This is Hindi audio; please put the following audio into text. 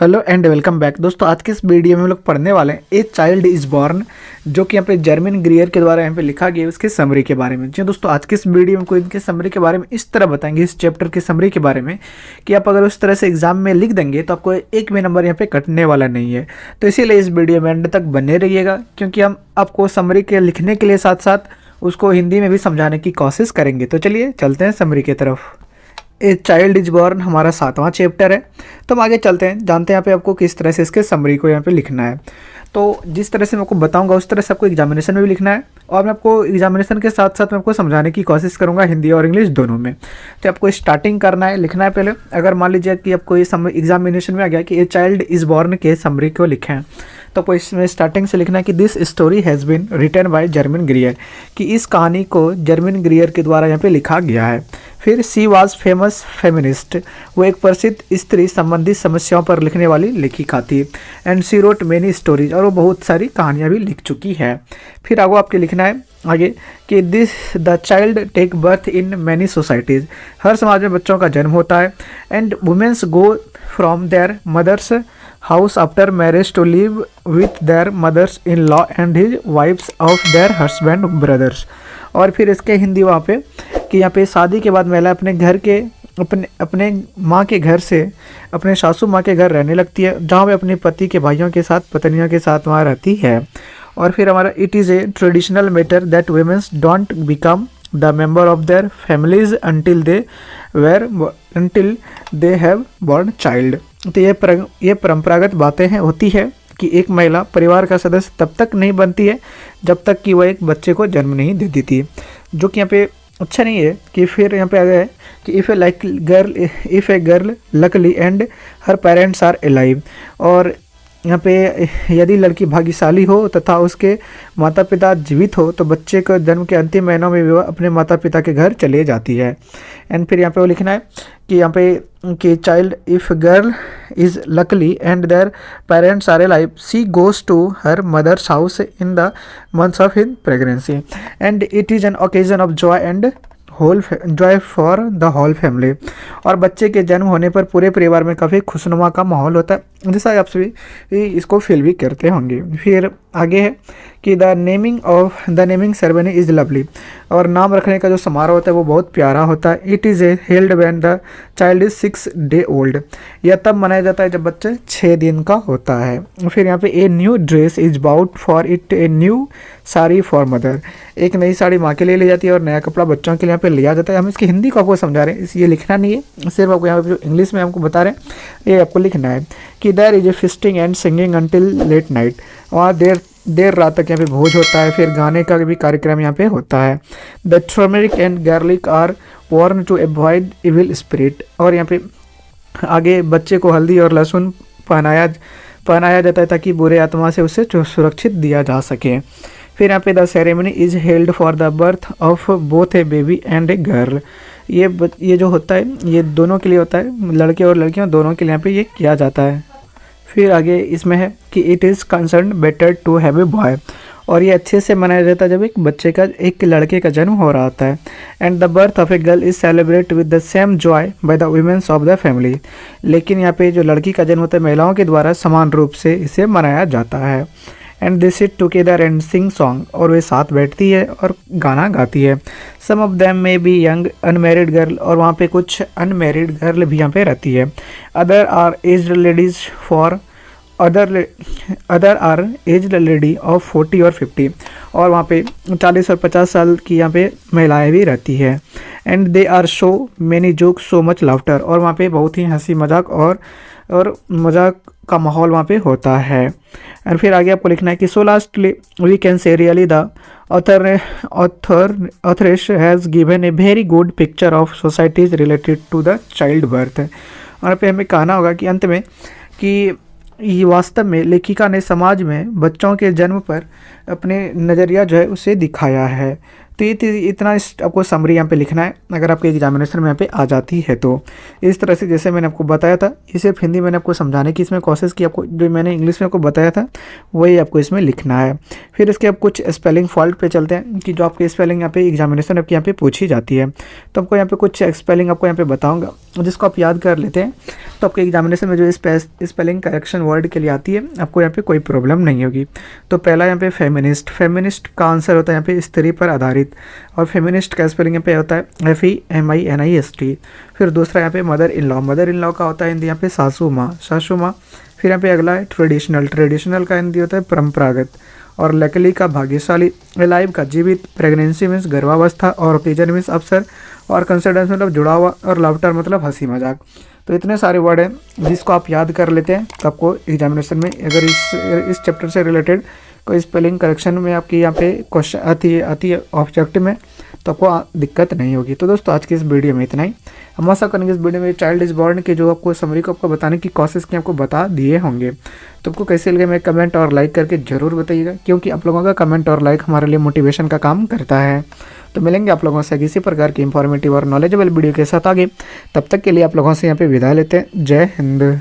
हेलो एंड वेलकम बैक दोस्तों। आज के इस वीडियो में हम लोग पढ़ने वाले हैं ए चाइल्ड इज़ बॉर्न, जो कि यहाँ पे जर्मन ग्रियर के द्वारा यहाँ पे लिखा गया है, उसके समरी के बारे में। जी दोस्तों, आज के इस वीडियो में कोई इनके समरी के बारे में इस तरह बताएंगे, इस चैप्टर के समरी के बारे में, कि आप अगर उस तरह से एग्जाम में लिख देंगे तो आपको एक भी नंबर यहाँ पे कटने वाला नहीं है। तो इसीलिए इस वीडियो में एंड तक बने रहिएगा, क्योंकि हम आपको समरी के लिखने के लिए साथ साथ उसको हिंदी में भी समझाने की कोशिश करेंगे। तो चलिए चलते हैं समरी की तरफ। ए चाइल्ड इज बॉर्न हमारा 7वां चैप्टर है। तो हम आगे चलते हैं, जानते हैं यहाँ पे आपको किस तरह से इसके समरी को यहाँ पे लिखना है। तो जिस तरह से मैं आपको बताऊंगा उस तरह से आपको एग्जामिनेशन में भी लिखना है, और मैं आपको एग्जामिनेशन के साथ साथ मैं आपको समझाने की कोशिश करूंगा हिंदी और इंग्लिश दोनों में। तो आपको स्टार्टिंग करना है, लिखना है पहले। अगर मान लीजिए कि आपको ये एग्जामिनेशन में आ गया कि ए चाइल्ड इज बॉर्न के समरी को लिखें, तो आपको इसमें स्टार्टिंग से लिखना है कि this story has been written by Germaine Greer, कि इस कहानी को जर्मन ग्रियर के द्वारा यहाँ पे लिखा गया है। फिर सी वाज फेमस फेमिनिस्ट, वो एक प्रसिद्ध स्त्री संबंधी समस्याओं पर लिखने वाली लेखिका थी। And she wrote many stories, और वो बहुत सारी कहानियाँ भी लिख चुकी है। फिर आगे आपके लिखना है आगे कि this the child take birth in many societies, हर समाज में बच्चों का जन्म होता है। And womens go from their mothers house after marriage to live with their mothers in law and his wife's of their husband brothers. और फिर इसके हिंदी वहाँ पे कि यहाँ पे शादी के बाद महिला अपने घर के अपने माँ के घर से अपने सासू माँ के घर रहने लगती है, जहाँ वे अपने पति के भाइयों के साथ पत्नियों के साथ वहाँ रहती है। और फिर हमारा it is a traditional matter that womens don't become the member of their families until they have born child. तो ये परंपरागत बातें हैं होती है कि एक महिला परिवार का सदस्य तब तक नहीं बनती है जब तक कि वह एक बच्चे को जन्म नहीं दे देती, जो कि यहाँ पे अच्छा नहीं है। कि फिर यहाँ पे आ गया है कि if a girl luckily and her parents are alive, और यहाँ पे यदि लड़की भाग्यशाली हो तथा उसके माता पिता जीवित हो तो बच्चे को जन्म के अंतिम महीनों में वह अपने माता पिता के घर चले जाती है। एंड फिर यहाँ पे वो लिखना है कि यहाँ पे कि child if girl is luckily and their parents are alive she goes to her mother's house in the months of in pregnancy and it is an occasion of joy and joy for the whole family. और बच्चे के जन्म होने पर पूरे परिवार में काफ़ी खुशनुमा का माहौल होता है, जैसा आप सभी इसको फील भी करते होंगे। फिर आगे है कि the naming ceremony is lovely, और नाम रखने का जो समारोह होता है वो बहुत प्यारा होता है। It is A held when the child is 6 day old, यह तब मनाया जाता है जब बच्चा 6 दिन का होता है। फिर यहाँ पे a new dress is bought for it a new sari for mother, एक नई साड़ी माँ के लिए ली जाती है और नया कपड़ा बच्चों के लिए यहाँ पे लिया जाता है। हम इसकी हिंदी को आपको समझा रहे हैं, ये लिखना नहीं है, सिर्फ आपको यहाँ पे जो इंग्लिश में हमको बता रहे हैं ये आपको लिखना है कि there is a feasting and singing until late night, वहाँ देर रात तक यहाँ पे भोज होता है। फिर गाने का भी कार्यक्रम यहाँ पे होता है। The turmeric and garlic are worn to avoid evil spirit, और यहाँ पे आगे बच्चे को हल्दी और लहसुन पहनाया जाता है ताकि बुरे आत्मा से उसे सुरक्षित दिया जा सके। फिर यहाँ पे the ceremony is held for the birth of both A baby and a girl, ये जो होता है ये दोनों के लिए होता है, लड़के और लड़कियों दोनों के लिए यहाँ पे ये किया जाता है। फिर आगे इसमें है कि it is concern better to have a boy, और ये अच्छे से मनाया जाता है जब एक लड़के का जन्म हो रहा होता है। And the birth of a girl is celebrate with the same joy by the womens of the family, लेकिन यहाँ पे जो लड़की का जन्म होता है महिलाओं के द्वारा समान रूप से इसे मनाया जाता है। And they sit together and sing song, और वे साथ बैठती है और गाना गाती है। सम ऑफ देम में बी यंग अनमेरिड गर्ल, और वहाँ पे कुछ अनमेरिड गर्ल भी यहाँ पे रहती है। Other are aged ladies for other are aged lady of 40 और 50, और वहाँ पे 40 और 50 साल की यहाँ पे महिलाएं भी रहती है। And they are show many joke so much laughter, और वहाँ पे बहुत ही हंसी मजाक और मजाक का माहौल वहाँ पे होता है। और फिर आगे आपको लिखना है कि so lastly we can say really the authoress has given a very good picture of societies related to the child birth, और पे हमें कहना होगा कि अंत में कि ये वास्तव में लेखिका ने समाज में बच्चों के जन्म पर अपने नज़रिया जो है उसे दिखाया है। तो ये इतना आपको समरी यहाँ पे लिखना है अगर आपके एग्जामिनेशन में यहाँ पे आ जाती है तो। इस तरह से जैसे मैंने आपको बताया था, ये सिर्फ हिंदी मैंने आपको समझाने की इसमें कोशिश की, आपको जो मैंने इंग्लिश में आपको बताया था वही आपको इसमें लिखना है। फिर इसके अब कुछ स्पेलिंग फॉल्ट पे चलते हैं कि जो आपके स्पेलिंग यहाँ पे एग्जामिनेशन आपके यहाँ पे पूछी जाती है। तो आपको यहाँ पे कुछ स्पेलिंग आपको यहाँ पे बताऊँगा जिसको आप याद कर लेते हैं, तो आपके एग्जामिनेशन में जो स्पेलिंग करेक्शन वर्ड के लिए आती है आपको यहाँ पे कोई प्रॉब्लम नहीं होगी। तो पहला यहाँ पे फेमिनिस्ट, फेमिनिस्ट का आंसर होता है यहाँ पे स्त्री पर आधारित, और फेमिनिस्ट का स्पेलिंग यहाँ पे होता है FEMINIST। फिर दूसरा यहाँ पे mother in law, mother in law का होता है हिंदी यहाँ पे सासू माँ, सासू माँ। फिर यहाँ पे अगला है ट्रेडिशनल, ट्रेडिशनल का हिंदी होता है परंपरागत, और लकली का भाग्यशाली, लाइव का जीवित, प्रेगनेंसी मीन्स गर्भावस्था, और ओकेजन मीन्स अवसर, और कंसिडरेंस मतलब जुड़ा हुआ, और लाफ्टर मतलब हंसी मजाक। तो इतने सारे वर्ड हैं जिसको आप याद कर लेते हैं तो आपको एग्जामिनेशन में अगर इस चैप्टर से रिलेटेड कोई स्पेलिंग करेक्शन में आपकी यहाँ पे क्वेश्चन आती है ऑब्जेक्टिव में तो आपको दिक्कत नहीं होगी। तो दोस्तों आज की इस वीडियो में इतना ही। हम आशा करेंगे इस वीडियो में चाइल्ड इज बॉर्न की जो आपको समरी को आपको बताने की कोशिश की आपको बता दिए होंगे। तो आपको कैसे लगे मैं कमेंट और लाइक करके ज़रूर बताइएगा, क्योंकि आप लोगों का कमेंट और लाइक हमारे लिए मोटिवेशन का काम करता है। तो मिलेंगे आप लोगों से किसी प्रकार की इंफॉर्मेटिव और नॉलेजेबल वीडियो के साथ आगे। तब तक के लिए आप लोगों से यहाँ पे विदा लेते हैं। जय हिंद।